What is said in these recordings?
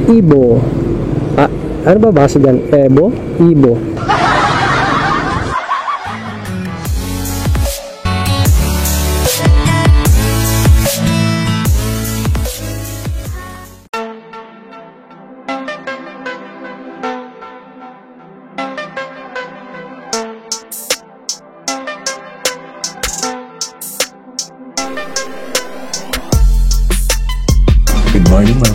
Ibo. Ano ba basa dyan? Ebo? Ibo. Good morning, ma'am.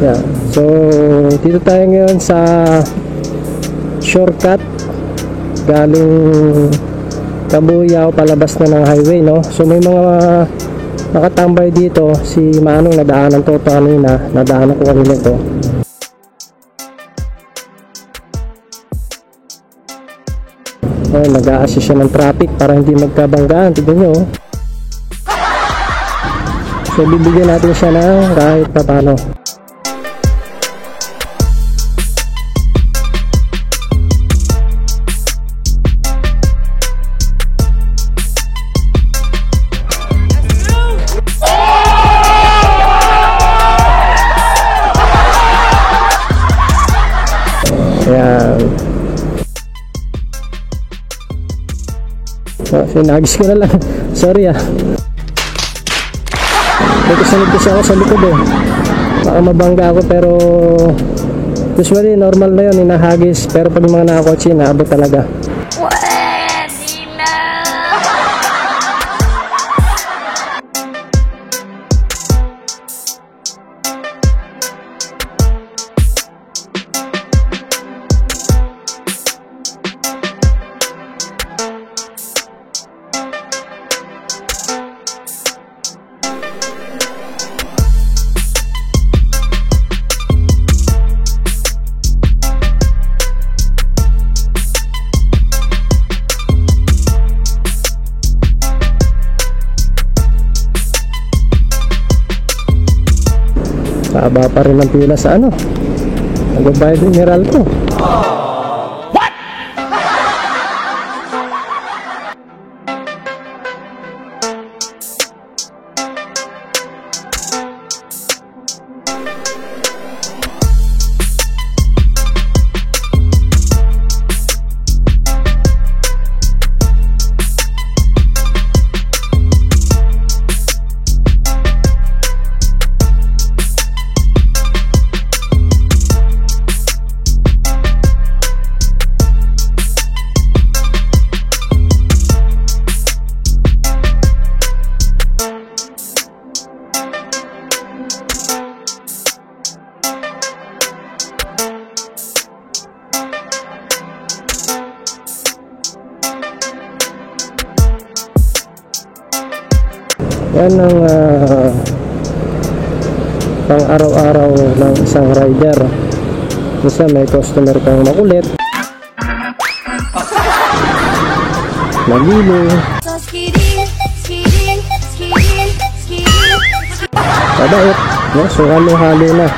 Yeah. So, dito tayo ngayon sa shortcut galing Kabuyao palabas na ng highway, no? So may mga nakatambay dito. Si Manong nadaanan to kanina, nadaanan ko kanina to. Nag-a-assist siya ng traffic para hindi magkabanggaan. Tignan nyo, oh. So bibigyan natin siya ng kahit pa paano. Ayan. So, sinagis ko na lang. Sorry ah. Nagkasunod kasi ako sa likod eh. Baka mabangga ako, pero usually normal na yun, hinahagis. Pero pag mga nakakotse, naabot talaga. Haba pa rin ang pila sa ano, nagbabayad ng Meralco. What? Yan ang pang araw-araw ng isang rider. Minsan may customer kang makulit, malilo, mabait, no? So halo-halo na.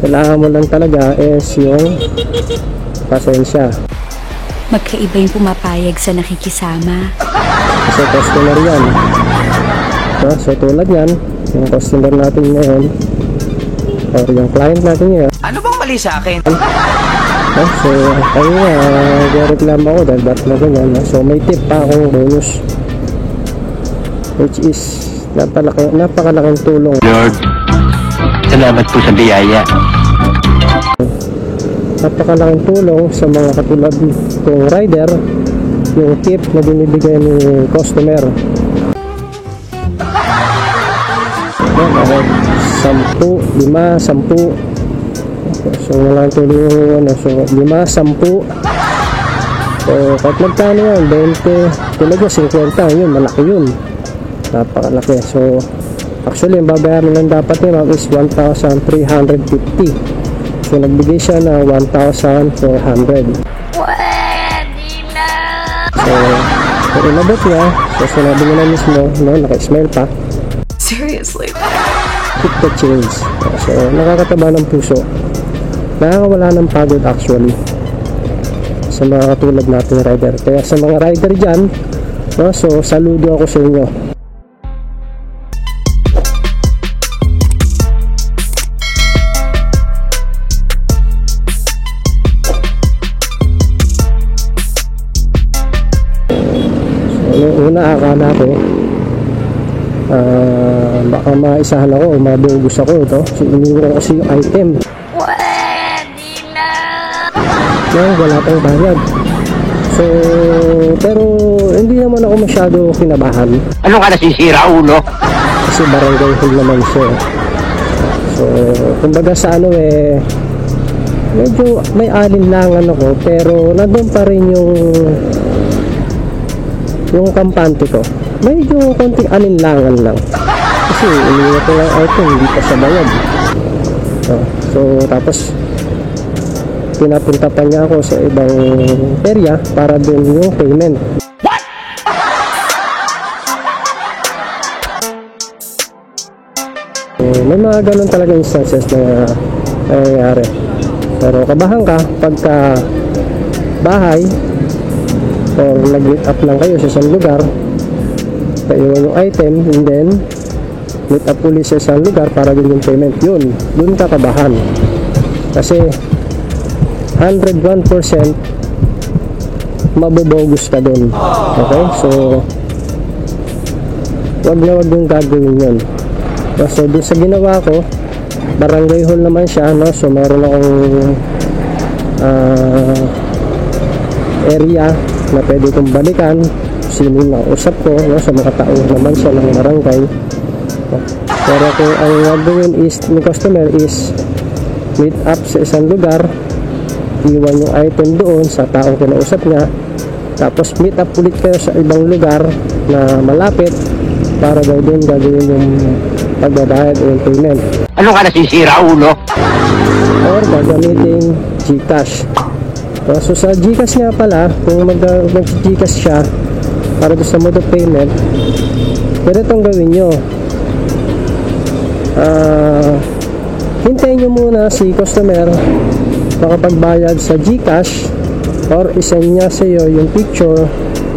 Kailangan mo lang talaga is yung pasensya. Magkaiba yung pumapayag sa nakikisama. Kasi customer yan. So tulad yan, yung customer natin ngayon, or yung client natin ngayon. Ano bang mali sa akin? So kaya nag-reklamo ako dahil ba't na ganyan. So may tip pa akong bonus, which is napakalaking tulong. Lord, salamat po sa biyaya. Napakalaking tulong sa mga katulad kong rider, yung tip na binibigay ni customer. Yan, 10, 5, 10. So walang tuloy yung ano, so 5, 10. So kahit magkano yan, 20, talaga 50, yun, malaki yun, napakalaki. So actually yung babayaran lang dapat yun is 1,350. So nagbigay siya ng 1,400. So So, inabot niya. So, sinabi niya na mismo, no, naka-smile pa. Seriously? Keep the change. So, nakakataba ng puso. Nakakawala ng pagod actually. Sa mga katulad nating rider. Kaya sa mga rider dyan, no, so, saludo ako sa inyo. Una akala ko baka maisahan ako o mabugos ako ito. So iniwan ko kasi yung item. Wala pang bayad. So pero hindi naman ako masyado kinabahan. Ano ka nasisira, ulo? Kasi barangay hall naman siya. So kumbaga sa ano medyo may alinlangan ako pero nandun pa rin yung kampante ko. Medyo konting alinlangan lang. Kasi iniwan ko lang item, hindi pa siya bayad. So tapos pinapunta pa niya ako sa ibang area para dun yung payment. What? May mga ganun talaga instances na nangyayari. Pero kabahan ka pagka bahay or nag-meet up lang kayo sa isang lugar, paiwan yung item and then meet up ulit sa isang lugar para din yung payment. Yun, dun ka kabahan kasi 101% mabobogus ka dun. Okay, so wag yung gagawin yun. So dun sa ginawa ko, barangay hall naman siya, no? So meron akong area na pwede kong balikan sino yung nausap ko, no? So makataon naman siya ng barangay. Pero kung ang gagawin is ni customer is meet up sa isang lugar, iwan yung item doon sa taong kinausap niya, tapos meet up ulit kayo sa ibang lugar na malapit para daw doon gagawin yung pagbabayad o yung payment. Ano ka nasisira, ulo? Or gagamitin GCash. So sa GCash nga pala, kung mag-GCash siya para doon sa mode of payment, ganitong gawin nyo. Hintayin nyo muna si customer makapagbayad sa GCash or isend niya sa iyo yung picture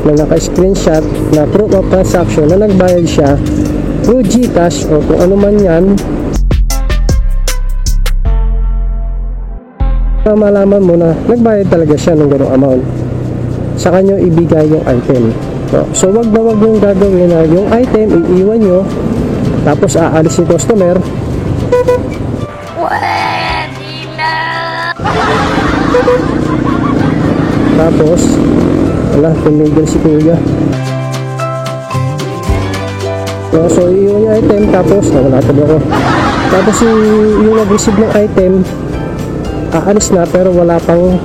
na naka-screenshot na proof of transaction na nagbayad siya through GCash o kung ano man yan, malaman mo na nagbayad talaga siya ng ganong amount. Sa kanya ibigay yung item. So wag na wag yung gagawin na yung item iiwan nyo tapos aalis yung customer. Tapos wala, tumigil si kuya. So iiwan yung item tapos wala tabi ako. Tapos yung nag-receive ng item aalis na pero wala pang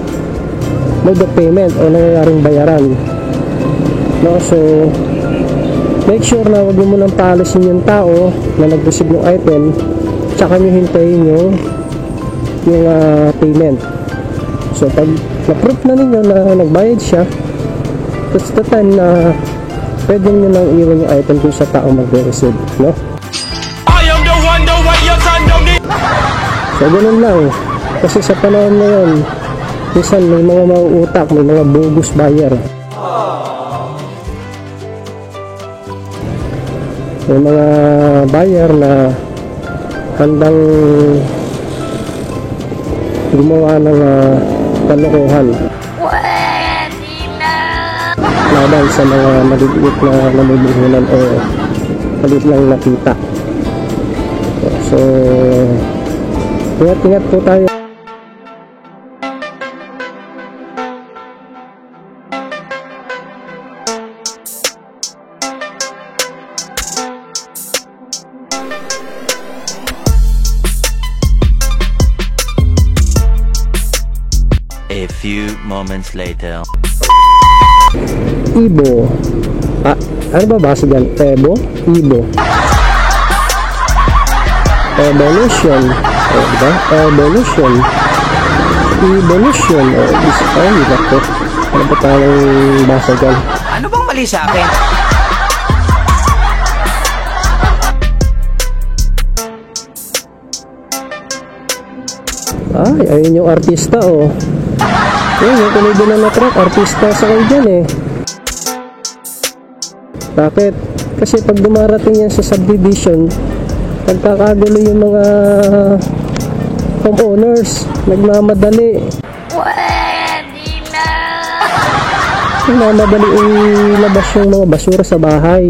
mode of payment o nangyayaring bayaran, no? So make sure na wag mo munang paalisin yung tao na nag-receive ng item tsaka nyo hintayin yung payment. So pag na-proof na ninyo na nagbayad siya, that's the time na pwede nyo nang iwan yung item dun sa tao mag-receive, no? So ganun lang. Kasi sa panahon ngayon, minsan may mga mauutak, may mga bogus buyer. May mga buyer na handang gumawa ng kalokohan laban sa mga maliliit na namumuhunan o maliit lang nakita. So ingat-ingat po tayo. A few moments later. Ibo. Ano ba basa dyan? Ebo? Ibo. Evolution. Diba? Evolution. Evolution. Ano ba tayong basa dyan? Ano bang mali sa akin? Ay, ayun yung artista, oh. Ayun, yung kinibilan na truck, artista sa kayo dyan, eh. Bakit? Kasi pag dumarating yan sa subdivision, pagkakagulo yung mga homeowners, nagmamadali. Nagmamadali ilabas yung mga basura sa bahay.